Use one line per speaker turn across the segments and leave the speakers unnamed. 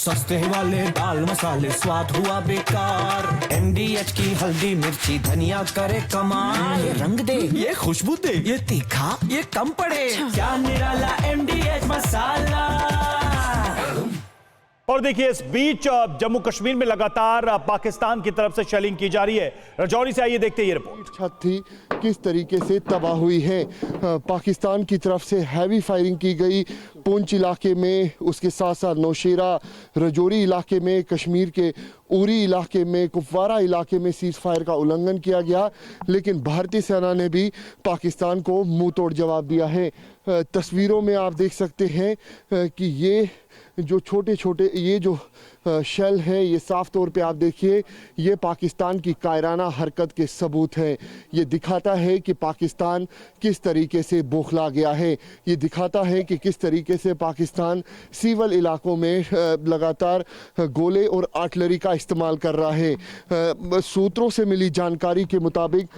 सस्ते वाले दाल मसाले स्वाद हुआ बेकार। MDH की हल्दी मिर्ची धनिया करे कमाल। ये रंग दे, ये खुशबू दे, ये तीखा, ये कम पड़े। क्या निराला MDH मसाला।
और देखिए इस बीच जम्मू कश्मीर में लगातार पाकिस्तान की तरफ से शेलिंग की जा रही है। राजौरी से आइए देखते हैं ये रिपोर्ट।
छत थी किस तरीके से तबाह हुई है। पाकिस्तान की तरफ से हैवी फायरिंग की गई पुंछ इलाके में, उसके साथ साथ नौशेरा राजौरी इलाके में, कश्मीर के उरी इलाके में, कुपवारा इलाके में सीज फायर का उल्लंघन किया गया। लेकिन भारतीय सेना ने भी पाकिस्तान को मुंह तोड़ जवाब दिया है। तस्वीरों में आप देख सकते हैं कि ये जो छोटे छोटे ये जो शेल है, ये साफ तौर पे आप देखिए, ये पाकिस्तान की कायराना हरकत के सबूत हैं। ये दिखाता है कि पाकिस्तान किस तरीके से बौखला गया है। ये दिखाता है कि किस तरीके से पाकिस्तान सिविल इलाकों में लगातार गोले और आर्टिलरी का इस्तेमाल कर रहा है। सूत्रों से मिली जानकारी के मुताबिक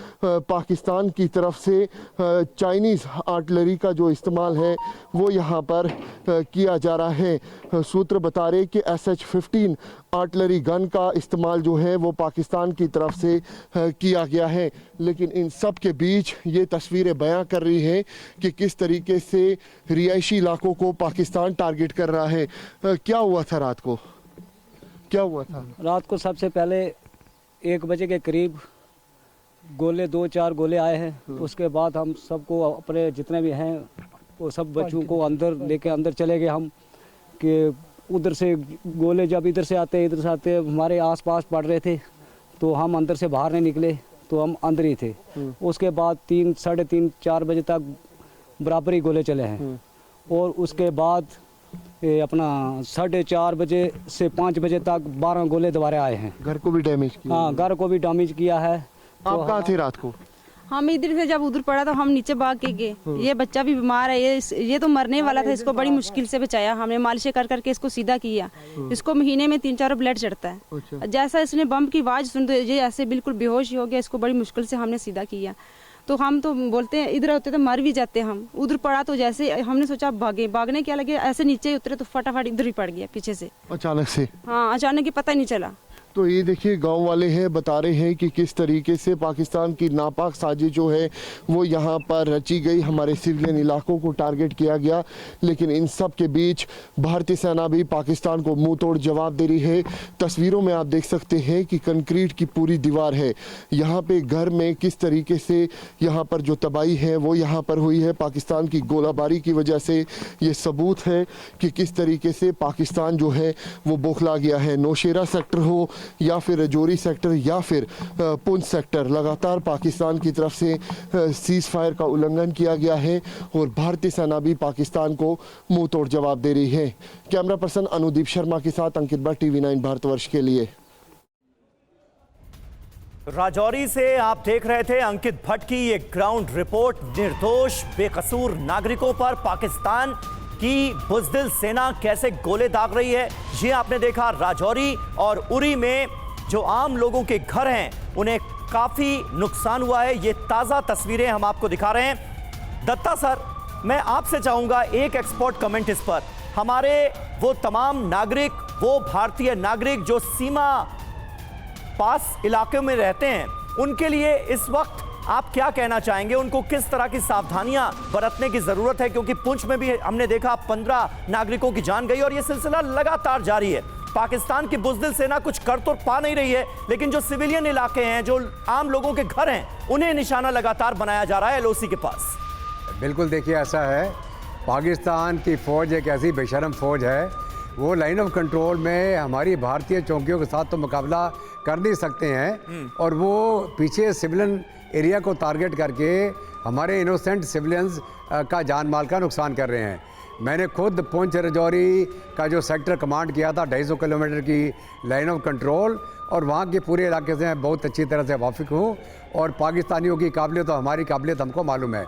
पाकिस्तान की तरफ से चाइनीज़ आर्टिलरी का जो इस्तेमाल है वो यहाँ पर किया जा रहा है। सूत्र बता रहे कि SH-15 आर्टिलरी गन का इस्तेमाल जो है वो पाकिस्तान की तरफ से किया गया है। लेकिन इन सब के बीच ये तस्वीरें बयां कर रही हैं कि किस तरीके से रिहायशी इलाकों को पाकिस्तान टारगेट कर रहा है। क्या हुआ था रात को, क्या हुआ था?
रात को सबसे पहले 1 बजे के करीब गोले 2-4 गोले आए हैं। उसके बाद हम सबको अपने जितने भी हैं वो सब बच्चों को अंदर लेके अंदर चले गए हम, कि उधर से गोले जब इधर से आते इधर से आते हमारे आसपास पड़ रहे थे, तो हम अंदर से बाहर नहीं निकले, तो हम अंदर ही थे। उसके बाद 3, 3:30, 4 बजे तक बराबरी गोले चले हैं। और उसके बाद अपना 4:30 बजे से 5 बजे तक 12 गोले दोबारा आए हैं।
घर को भी डैमेज किया?
हाँ, घर को भी डैमेज किया है।
आप कहाँ थे रात को?
हम इधर से जब उधर पड़ा तो हम नीचे भाग के गए। ये बच्चा भी बीमार है, ये तो मरने वाला था। इसको बड़ी मुश्किल से बचाया हमने, मालिशें कर करके इसको सीधा किया। इसको महीने में 3-4 ब्लड चढ़ता है।
अच्छा।
जैसा इसने बम की आवाज सुन, ये ऐसे बिल्कुल बेहोश ही हो गया। इसको बड़ी मुश्किल से हमने सीधा किया। तो हम तो बोलते हैं इधर होते तो मर भी जाते हम। उधर पड़ा तो जैसे हमने सोचा भागने क्या लगे, ऐसे नीचे उतरे तो फटाफट इधर ही पड़ गया पीछे से
अचानक से।
हाँ, अचानक ही पता ही नहीं चला।
तो ये देखिए गांव वाले हैं, बता रहे हैं कि किस तरीके से पाकिस्तान की नापाक साजिश जो है वो यहाँ पर रची गई, हमारे सिविलियन इलाकों को टारगेट किया गया। लेकिन इन सब के बीच भारतीय सेना भी पाकिस्तान को मुंह तोड़ जवाब दे रही है। तस्वीरों में आप देख सकते हैं कि कंक्रीट की पूरी दीवार है। यहाँ पे घर में किस तरीके से यहाँ पर जो तबाही है वो यहाँ पर हुई है पाकिस्तान की गोलाबारी की वजह से। ये सबूत है कि किस तरीके से पाकिस्तान जो है वो बौखला गया है। नौशेरा सेक्टर हो या फिर राजौरी सेक्टर या फिर पुंछ सेक्टर, लगातार पाकिस्तान की तरफ से सीज फायर का उल्लंघन किया गया है और भारतीय सेना भी पाकिस्तान को मुंह तोड़ जवाब दे रही है। कैमरा पर्सन अनुदीप शर्मा के साथ अंकित भट्ट, TV9 भारतवर्ष के लिए।
राजौरी से आप देख रहे थे अंकित भट्ट की ये ग्राउंड रिपोर्ट। निर्दोष बेकसूर नागरिकों पर पाकिस्तान की बुज़दिल सेना कैसे गोले दाग रही है, ये आपने देखा। राजौरी और उरी में जो आम लोगों के घर हैं उन्हें काफ़ी नुकसान हुआ है। ये ताज़ा तस्वीरें हम आपको दिखा रहे हैं। दत्ता सर, मैं आपसे चाहूँगा एक एक्सपर्ट कमेंट इस पर। हमारे वो तमाम नागरिक, वो भारतीय नागरिक जो सीमा पास इलाके में रहते हैं, उनके लिए इस वक्त आप क्या कहना चाहेंगे? उनको किस तरह की सावधानियां बरतने की जरूरत है? क्योंकि पुंछ में भी हमने देखा 15 नागरिकों की जान गई और यह सिलसिला लगातार जारी है। पाकिस्तान की बुज़दिल सेना कुछ कर तो पा नहीं रही है, लेकिन जो सिविलियन इलाके हैं, जो आम लोगों के घर हैं, उन्हें निशाना लगातार बनाया जा रहा है LOC के पास।
बिल्कुल, देखिए ऐसा है, पाकिस्तान की फौज एक ऐसी बेशरम फौज है, वो लाइन ऑफ कंट्रोल में हमारी भारतीय चौकियों के साथ तो मुकाबला कर नहीं सकते हैं, और वो पीछे सिविलियन एरिया को टारगेट करके हमारे इनोसेंट सिविलियंस का जान माल का नुकसान कर रहे हैं। मैंने खुद पुंछ राजौरी का जो सेक्टर कमांड किया था, 250 किलोमीटर की लाइन ऑफ कंट्रोल, और वहाँ के पूरे इलाके से मैं बहुत अच्छी तरह से वाकिफ़ हूँ। और पाकिस्तानियों की काबिलियत और हमारी काबिलियत हमको मालूम है।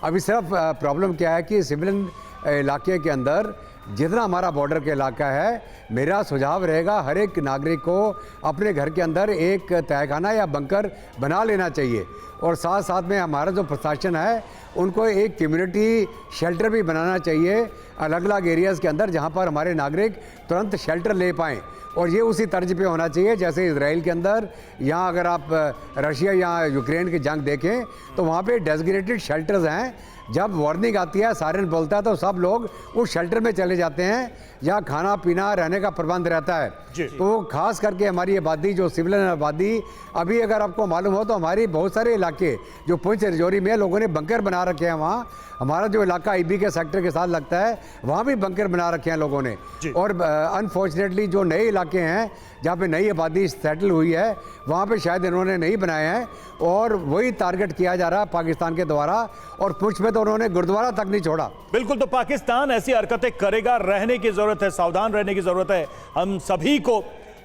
अभी सिर्फ प्रॉब्लम क्या है कि सिविलियन इलाके के अंदर जितना हमारा बॉर्डर के इलाका है, मेरा सुझाव रहेगा हर एक नागरिक को अपने घर के अंदर एक तहखाना या बंकर बना लेना चाहिए। और साथ साथ में हमारा जो प्रशासन है उनको एक कम्युनिटी शेल्टर भी बनाना चाहिए अलग अलग एरियाज़ के अंदर, जहाँ पर हमारे नागरिक तुरंत शेल्टर ले पाएँ। और ये उसी तर्ज पे होना चाहिए जैसे इजराइल के अंदर, यहाँ अगर आप रशिया या यूक्रेन की जंग देखें तो वहाँ पे डेजिग्नेटेड शेल्टर्स हैं। जब वार्निंग आती है, सायरन बोलता है, तो सब लोग उस शेल्टर में चले जाते हैं जहाँ खाना पीना रहने का प्रबंध रहता है। तो खास करके हमारी आबादी जो सिविलियन आबादी, अभी अगर आपको मालूम हो तो हमारी बहुत सारे इलाके जो पुंछ राजौरी में लोगों ने बंकर बना रखे हैं, वहाँ हमारा जो इलाका IB के सेक्टर के साथ लगता है वहाँ भी बंकर बना रखे हैं लोगों ने। और अनफॉर्चुनेटली जो नए इलाके हैं जहाँ पे नई आबादी सेटल हुई है, वहाँ पे शायद इन्होंने नहीं बनाए हैं और वही टारगेट किया जा रहा है पाकिस्तान के द्वारा। और पुंछ में तो उन्होंने गुरुद्वारा तक नहीं छोड़ा।
बिल्कुल, तो पाकिस्तान ऐसी हरकतें करेगा, रहने की जरूरत है, सावधान रहने की जरूरत है हम सभी को,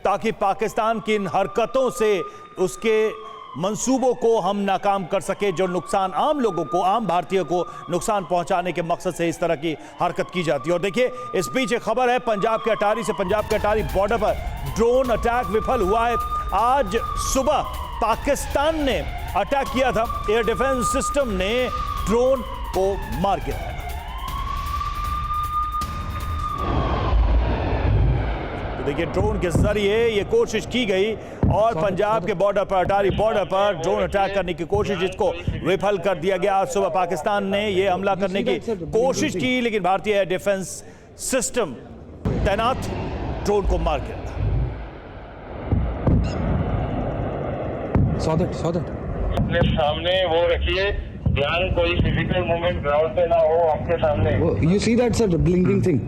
ताकि पाकिस्तान की इन हरकतों से उसके मंसूबों को हम नाकाम कर सके, जो नुकसान आम लोगों को, आम भारतीयों को नुकसान पहुंचाने के मकसद से इस तरह की हरकत की जाती है। और देखिए, इस बीच एक खबर है पंजाब के अटारी से, पंजाब के अटारी बॉर्डर पर ड्रोन अटैक विफल हुआ है। आज सुबह पाकिस्तान ने अटैक किया था, एयर डिफेंस सिस्टम ने ड्रोन को मार गिराया। तो देखिए, ड्रोन के जरिए ये कोशिश की गई और पंजाब के बॉर्डर पर, अटारी बॉर्डर पर ड्रोन अटैक करने की कोशिश, जिसको विफल कर दिया गया। आज सुबह पाकिस्तान ने ये हमला करने की कोशिश की, लेकिन भारतीय एयर डिफेंस सिस्टम तैनात ड्रोन को मार गिराया।
अपने सामने वो रखिए, ध्यान कोई फिजिकल मूवमेंट ग्राउंड पे ना हो आपके सामने।
You see that, sir, the blinking thing?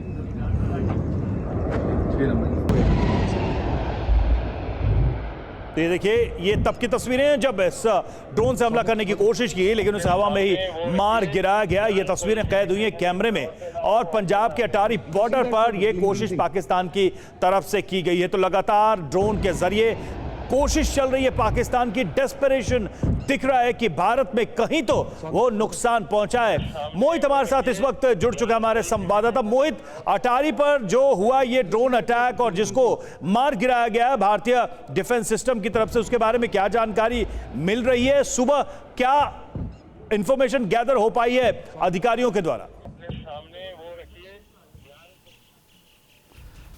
तो ये देखिए, ये तब की तस्वीरें हैं जब इस ड्रोन से हमला करने की कोशिश की, लेकिन उसे हवा में ही मार गिराया गया। ये तस्वीरें कैद हुई हैं कैमरे में और पंजाब के अटारी बॉर्डर पर यह कोशिश पाकिस्तान की तरफ से की गई है। तो लगातार ड्रोन के जरिए कोशिश चल रही है, पाकिस्तान की डेस्परेशन दिख रहा है कि भारत में कहीं तो वो नुकसान पहुंचाए। मोहित हमारे साथ इस वक्त जुड़ चुका, हमारे संवाददाता। मोहित, अटारी पर जो हुआ ये ड्रोन अटैक और जिसको मार गिराया गया है भारतीय डिफेंस सिस्टम की तरफ से, उसके बारे में क्या जानकारी मिल रही है? सुबह क्या इंफॉर्मेशन गैदर हो पाई है अधिकारियों के द्वारा?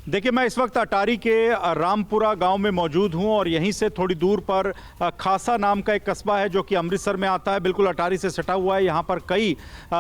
देखिए, मैं इस वक्त अटारी के रामपुरा गांव में मौजूद हूं और यहीं से थोड़ी दूर पर खासा नाम का एक कस्बा है जो कि अमृतसर में आता है, बिल्कुल अटारी से सटा हुआ है। यहां पर कई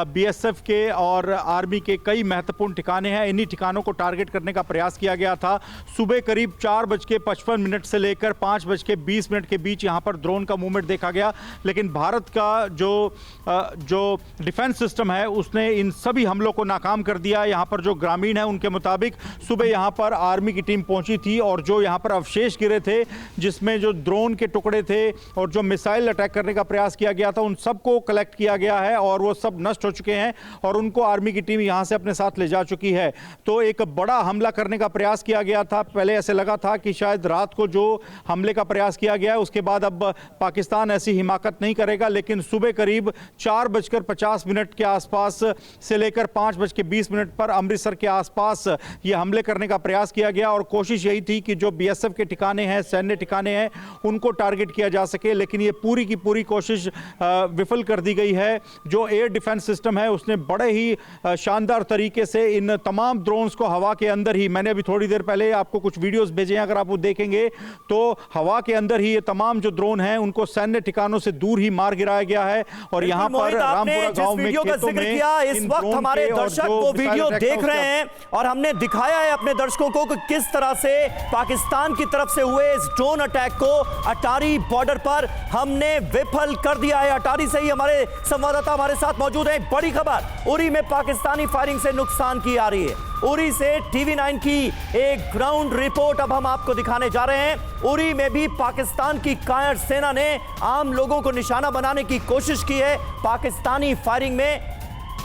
BSF के और आर्मी के कई महत्वपूर्ण ठिकाने हैं। इन्हीं ठिकानों को टारगेट करने का प्रयास किया गया था। सुबह करीब 4:55 से लेकर 5:20 के बीच यहां पर ड्रोन का मूवमेंट देखा गया, लेकिन भारत का जो डिफेंस सिस्टम है उसने इन सभी हमलों को नाकाम कर दिया। यहाँ पर जो ग्रामीण है उनके मुताबिक सुबह यहाँ पर आर्मी की टीम पहुंची थी और जो यहां पर अवशेष गिरे थे, जिसमें जो ड्रोन के टुकड़े थे और जो मिसाइल अटैक करने का प्रयास किया गया था, उन सबको कलेक्ट किया गया है और वो सब नष्ट हो चुके हैं और उनको आर्मी की टीम यहां से अपने साथ ले जा चुकी है। तो एक बड़ा हमला करने का प्रयास किया गया था। पहले ऐसे लगा था कि शायद रात को जो हमले का प्रयास किया गया है उसके बाद अब पाकिस्तान ऐसी हिमाकत नहीं करेगा, लेकिन सुबह करीब 4:50 के आसपास से लेकर 5:20 पर अमृतसर के आसपास ये हमले करने का प्रयास किया गया और कोशिश यही थी कि जो BSF के ठिकाने हैं, सैन्य ठिकाने हैं, उनको टारगेट किया जा सके, लेकिन ये पूरी की पूरी कोशिश विफल कर दी गई है। जो एयर डिफेंस सिस्टम है उसने बड़े ही शानदार तरीके से इन तमाम ड्रोन्स को हवा के अंदर ही, मैंने अभी थोड़ी देर पहले आपको कुछ वीडियोस भेजे हैं, अगर आप वो देखेंगे तो हवा के अंदर ही ये तमाम जो ड्रोन हैं उनको सैन्य ठिकानों से दूर ही मार गिराया गया है। और यहाँ पर रामपुरा गांव में खेतों में
इस वक्त हमारे दर्शक वो वीडियो देख रहे हैं और हमने दिखाया है अपने दर्शकों को कि किस तरह से पाकिस्तान की तरफ से हुए इस ड्रोन अटैक को अटारी बॉर्डर पर हमने विफल कर दिया है। अटारी से ही हमारे संवाददाता हमारे साथ मौजूद हैं। बड़ी खबर, उरी में पाकिस्तानी फायरिंग से नुकसान की आ रही है। उरी से TV9 की एक ग्राउंड रिपोर्ट अब हम आपको दिखाने जा रहे हैं। उरी में भी पाकिस्तान की कायर सेना ने आम लोगों को निशाना बनाने की कोशिश की है। पाकिस्तानी फायरिंग में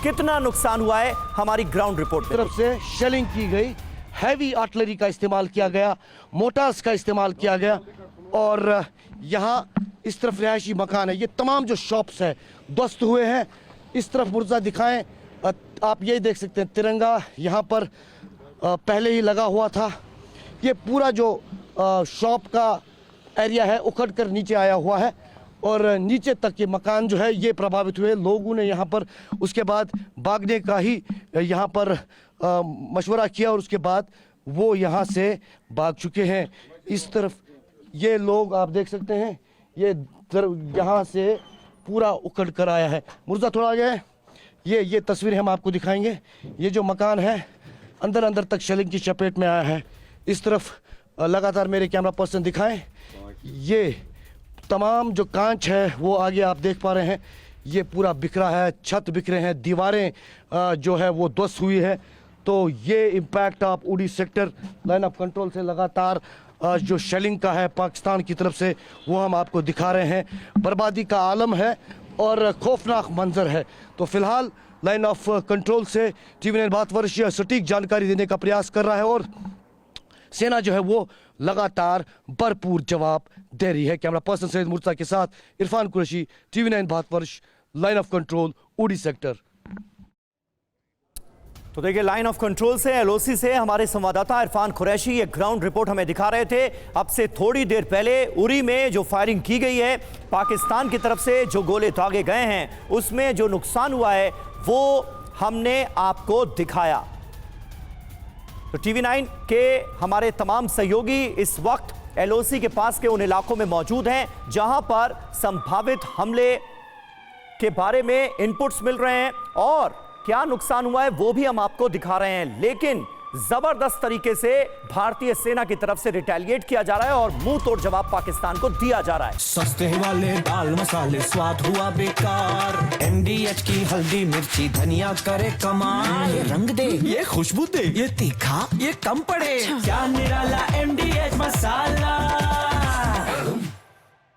कितना नुकसान हुआ है, हमारी ग्राउंड रिपोर्ट
तरफ से शेलिंग की गई, हैवी आर्टिलरी का इस्तेमाल किया गया, मोटार्स का इस्तेमाल किया गया और यहाँ इस तरफ रिहायशी मकान है, ये तमाम जो शॉप्स हैं ध्वस्त हुए हैं। इस तरफ मुर्जा दिखाएं, आप ये देख सकते हैं तिरंगा यहाँ पर पहले ही लगा हुआ था। ये पूरा जो शॉप का एरिया है उखड़ कर नीचे आया हुआ है और नीचे तक के मकान जो है ये प्रभावित हुए। लोगों ने यहाँ पर उसके बाद भागने का ही यहाँ पर मशवरा किया और उसके बाद वो यहाँ से भाग चुके हैं। इस तरफ ये लोग आप देख सकते हैं, ये यहाँ से पूरा उखड़ कर आया है। मुर्जा थोड़ा आ गया है। ये तस्वीर हम आपको दिखाएंगे। ये जो मकान है अंदर अंदर तक शेलिंग की चपेट में आया है। इस तरफ लगातार मेरे कैमरा पर्सन दिखाएं। ये तमाम जो कांच है वो आगे आप देख पा रहे हैं, ये पूरा बिखरा है, छत बिखरे हैं, दीवारें जो है वो ध्वस्त हुई है। तो ये इम्पैक्ट आप उड़ी सेक्टर लाइन ऑफ कंट्रोल से लगातार जो शेलिंग का है पाकिस्तान की तरफ से वो हम आपको दिखा रहे हैं। बर्बादी का आलम है और खौफनाक मंजर है। तो फिलहाल लाइन ऑफ कंट्रोल से TV9 भारतवर्ष सटीक जानकारी देने का प्रयास कर रहा है और सेना जो है वो लगातार भरपूर जवाब दे रही है। कैमरा पर्सन सैयद मुर्तज़ा के साथ Irfan Qureshi, TV9 Bharatvarsh, line of control, उड़ी सेक्टर।
तो देखिए, लाइन ऑफ कंट्रोल से LOC से हमारे संवाददाता इरफान कुरैशी ये ग्राउंड रिपोर्ट हमें दिखा रहे थे। अब से थोड़ी देर पहले उरी में जो फायरिंग की गई है, पाकिस्तान की तरफ से जो गोले दागे गए हैं, उसमें जो नुकसान हुआ है वो हमने आपको दिखाया। तो TV9 के हमारे तमाम सहयोगी इस वक्त LOC के पास के उन इलाकों में मौजूद हैं जहां पर संभावित हमले के बारे में इनपुट्स मिल रहे हैं और क्या नुकसान हुआ है वो भी हम आपको दिखा रहे हैं। लेकिन जबरदस्त तरीके से भारतीय सेना की तरफ से रिटेलिएट किया जा रहा है और मुंह तोड़ जवाब पाकिस्तान को दिया जा रहा है।
सस्ते वाले दाल मसाले स्वाद हुआ बेकार, MDH की हल्दी मिर्ची धनिया करे कमाल। ये रंग दे, ये खुशबू दे, ये तीखा, ये कम पड़े, क्या निराला MDH मसाला।